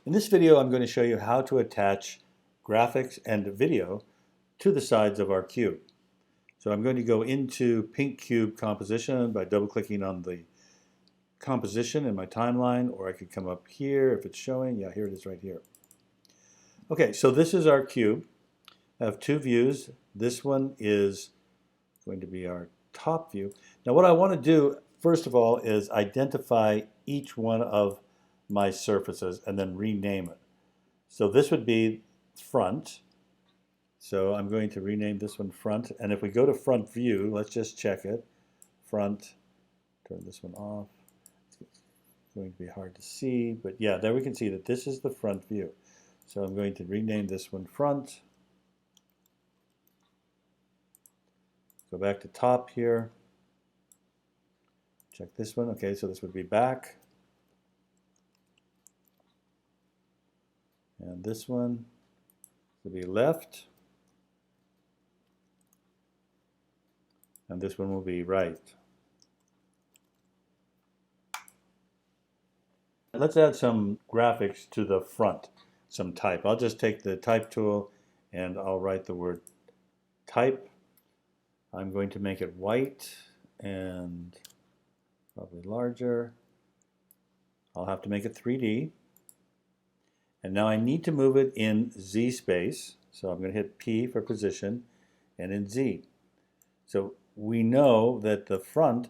In this video, I'm going to show you how to attach graphics and video to the sides of our cube. So I'm going to go into Pink Cube Composition by double-clicking on the composition in my timeline, or I could come up here if it's showing. Yeah, here it is right here. Okay, so this is our cube. I have two views. This one is going to be our top view. Now what I want to do, first of all, is identify each one of my surfaces and then rename it. So this would be front. So I'm going to rename this one front. And if we go to front view, let's just check it. Front, turn this one off. It's going to be hard to see, but yeah, there we can see that this is the front view. So I'm going to rename this one front. Go back to top here. Check this one. Okay, so this would be back. And this one will be left. And this one will be right. Let's add some graphics to the front, some type. I'll just take the type tool and I'll write the word type. I'm going to make it white and probably larger. I'll have to make it 3D. And now I need to move it in Z space. So I'm going to hit P for position and in Z. So we know that the front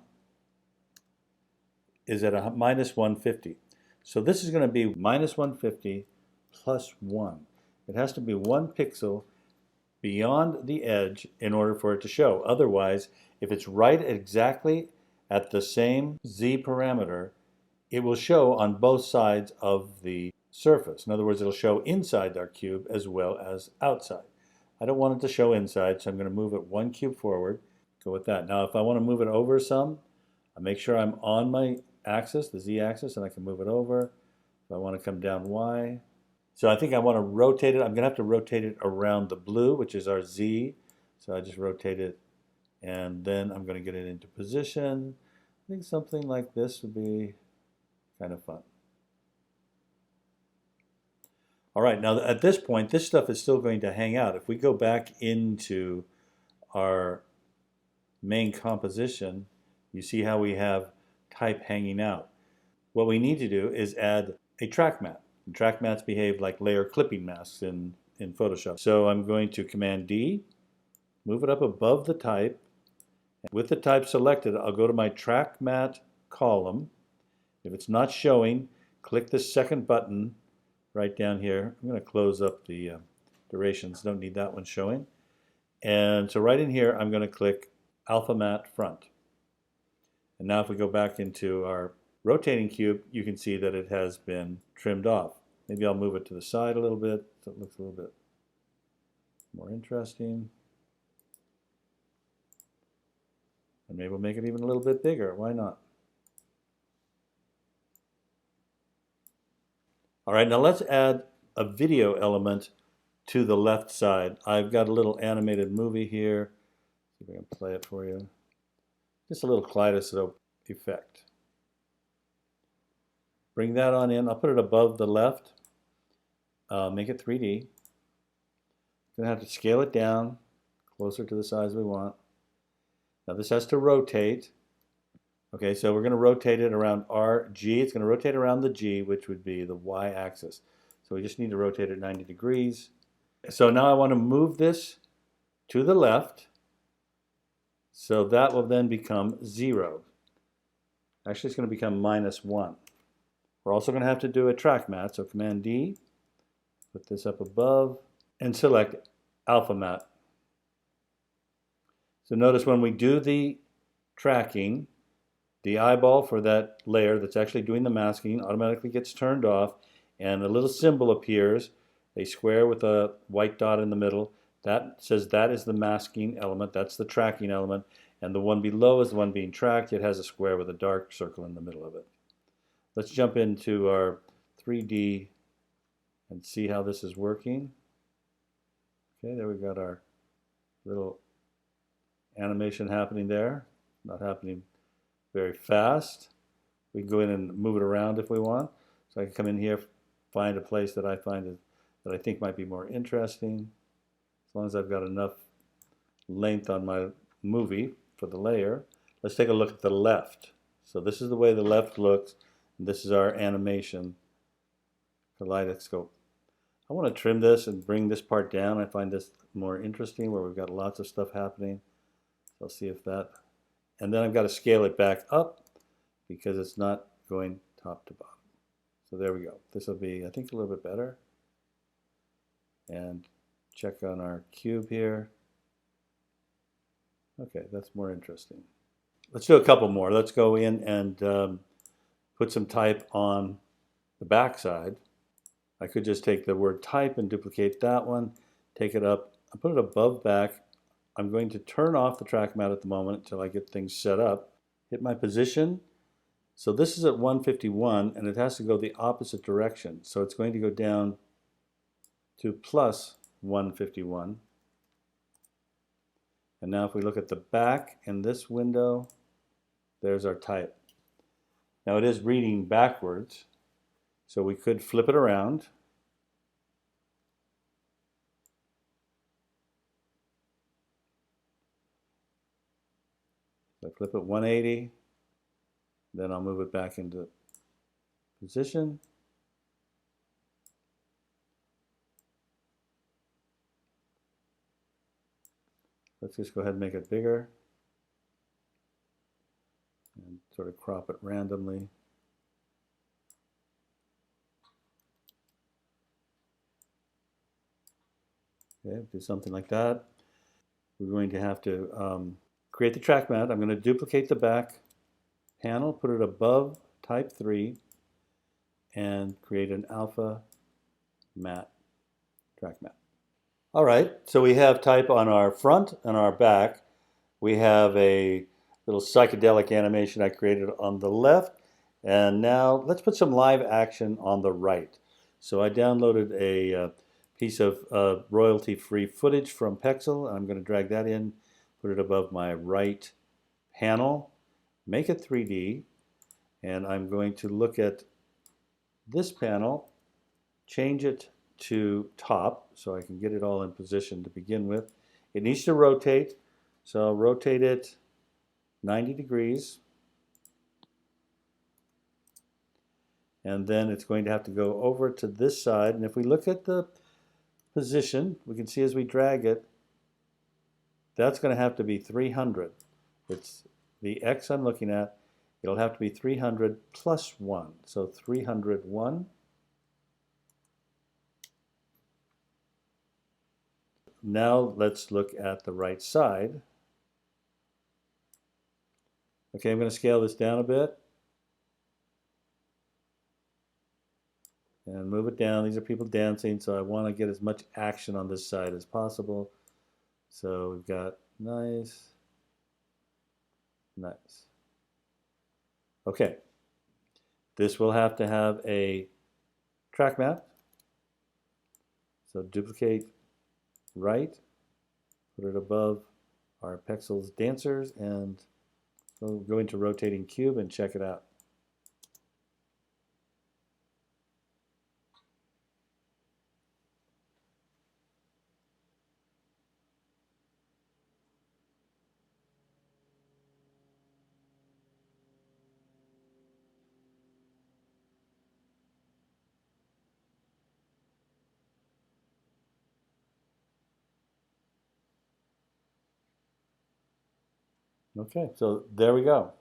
is at a minus 150. So this is going to be minus 150 plus 1. It has to be 1 pixel beyond the edge in order for it to show. Otherwise, if it's right exactly at the same Z parameter, it will show on both sides of the surface. In other words, it'll show inside our cube as well as outside. I don't want it to show inside, so I'm going to move it 1 cube forward. Go with that. Now if I want to move it over some, I make sure I'm on my axis, the Z axis, and I can move it over. If I want to come down Y. So I think I want to rotate it. I'm going to have to rotate it around the blue, which is our Z. So I just rotate it, and then I'm going to get it into position. I think something like this would be kind of fun. All right, now at this point, this stuff is still going to hang out. If we go back into our main composition, you see how we have type hanging out. What we need to do is add a track matte. And track mattes behave like layer clipping masks in Photoshop. So I'm going to Command D, move it up above the type. With the type selected, I'll go to my track matte column. If it's not showing, click the second button right down here. I'm going to close up the durations. Don't need that one showing. And so right in here, I'm going to click Alpha Matte Front. And now if we go back into our rotating cube, you can see that it has been trimmed off. Maybe I'll move it to the side a little bit so it looks a little bit more interesting. And maybe we'll make it even a little bit bigger. Why not? All right, now let's add a video element to the left side. I've got a little animated movie here. See if I can play it for you. Just a little kaleidoscope effect. Bring that on in. I'll put it above the left. Make it 3D. I'm going to have to scale it down closer to the size we want. Now this has to rotate. Okay, so we're going to rotate it around RG. It's going to rotate around the G, which would be the Y axis. So we just need to rotate it 90 degrees. So now I want to move this to the left. So that will then become 0. Actually, it's going to become -1. We're also going to have to do a track matte. So Command D, put this up above, and select Alpha Matte. So notice when we do the tracking, the eyeball for that layer that's actually doing the masking automatically gets turned off, and a little symbol appears, a square with a white dot in the middle. That says that is the masking element, that's the tracking element, and the one below is the one being tracked. It has a square with a dark circle in the middle of it. Let's jump into our 3D and see how this is working. Okay, there we've got our little animation happening there. Not happening very fast. We can go in and move it around if we want. So I can come in here, find a place that I that I think might be more interesting. As long as I've got enough length on my movie for the layer. Let's take a look at the left. So this is the way the left looks. And this is our animation kaleidoscope. I want to trim this and bring this part down. I find this more interesting where we've got lots of stuff happening. So I'll see if that, and then I've got to scale it back up because it's not going top to bottom. So there we go. This will be, I think, a little bit better. And check on our cube here. Okay, that's more interesting. Let's do a couple more. Let's go in and put some type on the back side. I could just take the word type and duplicate that one, take it up, and put it above back. I'm going to turn off the track mat at the moment until I get things set up. Hit my position. So this is at 151 and it has to go the opposite direction. So it's going to go down to plus 151. And now if we look at the back in this window, there's our type. Now it is reading backwards, so we could flip it around. So I flip it 180, then I'll move it back into position. Let's just go ahead and make it bigger and sort of crop it randomly. Okay, do something like that. We're going to have to create the track mat. I'm going to duplicate the back panel, put it above type 3, and create an alpha mat, track mat. All right, so we have type on our front and our back. We have a little psychedelic animation I created on the left. And now let's put some live action on the right. So I downloaded a piece of royalty-free footage from Pexel. I'm going to drag that in, put it above my right panel, make it 3D, and I'm going to look at this panel, change it to top so I can get it all in position to begin with. It needs to rotate, so I'll rotate it 90 degrees. And then it's going to have to go over to this side. And if we look at the position, we can see as we drag it, that's going to have to be 300. It's the X I'm looking at. It'll have to be 300 plus 1. So 301. Now let's look at the right side. Okay, I'm going to scale this down a bit. And move it down. These are people dancing, so I want to get as much action on this side as possible. So we've got nice, nice. Okay. This will have to have a track mat. So duplicate right, put it above our Pexels dancers, and we'll go into rotating cube and check it out. Okay, so there we go.